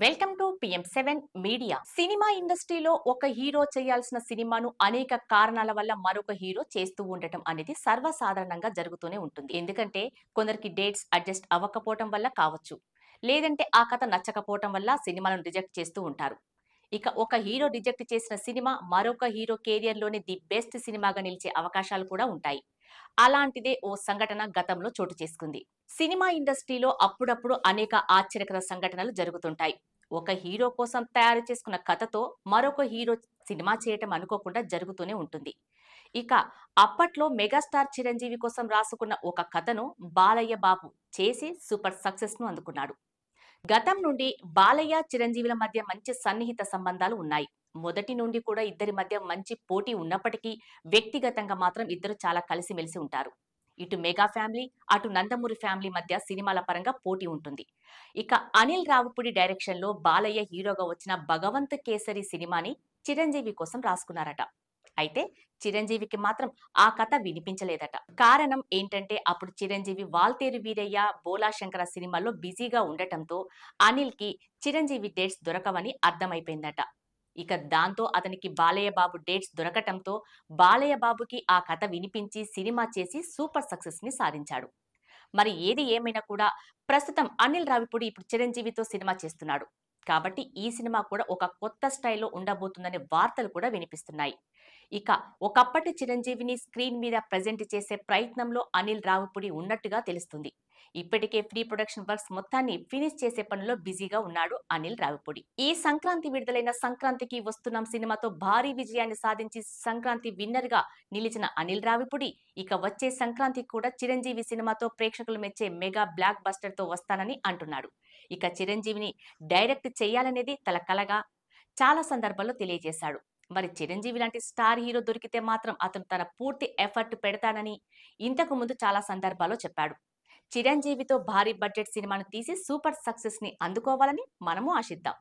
Welcome to PM seven media. Cinema ఇండస్ట్రీలో ఒక hero చేయాల్సిన సినిమాను అనేక కారణాల వల్ల మరొక హీరో చేస్తూ ఉండటం అనేది సర్వసాధారణంగా జరుగుతూనే ఉంటుంది. ఎందుకంటే కొందరికి డేట్స్ అడ్జస్ట్ అవ్వకపోవటం వల్ల కావచ్చు, లేదంటే ఆ కథ నచ్చకపోవటం వల్ల సినిమాలను రిజెక్ట్ చేస్తూ ఉంటారు. ఇక ఒక హీరో రిజెక్ట్ చేసిన సినిమా మరొక హీరో కెరియర్లోని ది బెస్ట్ సినిమాగా నిలిచే అవకాశాలు కూడా ఉంటాయి. అలాంటిదే ఓ సంఘటన గతంలో చోటు చేసుకుంది. సినిమా ఇండస్ట్రీలో అప్పుడప్పుడు అనేక ఆశ్చర్యకర సంఘటనలు జరుగుతుంటాయి. ఒక హీరో కోసం తయారు చేసుకున్న కథతో మరొక హీరో సినిమా చేయటం అనుకోకుండా జరుగుతూనే ఉంటుంది. ఇక అప్పట్లో మెగాస్టార్ చిరంజీవి కోసం రాసుకున్న ఒక కథను బాలయ్య బాబు చేసి సూపర్ సక్సెస్ ను అందుకున్నాడు. గతం నుండి బాలయ్య చిరంజీవుల మధ్య మంచి సన్నిహిత సంబంధాలు ఉన్నాయి. మొదటి నుండి కూడా ఇద్దరి మధ్య మంచి పోటీ ఉన్నప్పటికీ వ్యక్తిగతంగా మాత్రం ఇద్దరు చాలా కలిసిమెలిసి ఉంటారు. ఇటు మెగా ఫ్యామిలీ, అటు నందమూరి ఫ్యామిలీ మధ్య సినిమాల పరంగా పోటీ ఉంటుంది. ఇక అనిల్ రావుపుడి డైరెక్షన్ లో బాలయ్య హీరోగా వచ్చిన భగవంత్ కేసరి సినిమాని చిరంజీవి కోసం రాసుకున్నారట. అయితే చిరంజీవికి మాత్రం ఆ కథ వినిపించలేదట. కారణం ఏంటంటే అప్పుడు చిరంజీవి వాల్తేరు వీరయ్య, బోలా శంకర సినిమాల్లో బిజీగా ఉండటంతో అనిల్ కి చిరంజీవి డేట్స్ దొరకవని అర్థమైపోయిందట. ఇక దాంతో అతనికి బాలయ్య బాబు డేట్స్ దొరకటంతో బాలయ్య బాబుకి ఆ కథ వినిపించి సినిమా చేసి సూపర్ సక్సెస్ ని సాధించాడు. మరి ఏది ఏమైనా కూడా ప్రస్తుతం అనిల్ రావిపూడి ఇప్పుడు చిరంజీవితో సినిమా చేస్తున్నాడు. కాబట్టి ఈ సినిమా కూడా ఒక కొత్త స్టైల్లో ఉండబోతుందనే వార్తలు కూడా వినిపిస్తున్నాయి. ఇక ఒకప్పటి చిరంజీవిని స్క్రీన్ మీద ప్రజెంట్ చేసే ప్రయత్నంలో అనిల్ రావిపూడి ఉన్నట్టుగా తెలుస్తుంది. ఇప్పటికే ప్రీ ప్రొడక్షన్ వర్క్స్ మొత్తాన్ని ఫినిష్ చేసే పనిలో బిజీగా ఉన్నాడు అనిల్ రావిపూడి. ఈ సంక్రాంతి విడుదలైన సంక్రాంతికి వస్తున్నాం సినిమాతో భారీ విజయాన్ని సాధించి సంక్రాంతి విన్నర్ గా నిలిచిన అనిల్ రావిపూడి ఇక వచ్చే సంక్రాంతికి కూడా చిరంజీవి సినిమాతో ప్రేక్షకులు మెచ్చే మెగా బ్లాక్ బస్టర్ తో వస్తానని అంటున్నాడు. ఇక చిరంజీవిని డైరెక్ట్ చేయాలనేది తన కలగా చాలా సందర్భాల్లో తెలియజేశాడు. మరి చిరంజీవి లాంటి స్టార్ హీరో దొరికితే మాత్రం అతను తన పూర్తి ఎఫర్ట్ పెడతానని ఇంతకు ముందు చాలా సందర్భాల్లో చెప్పాడు. చిరంజీవితో భారీ బడ్జెట్ సినిమాను తీసి సూపర్ సక్సెస్ ని అందుకోవాలని మనము ఆశిద్దాం.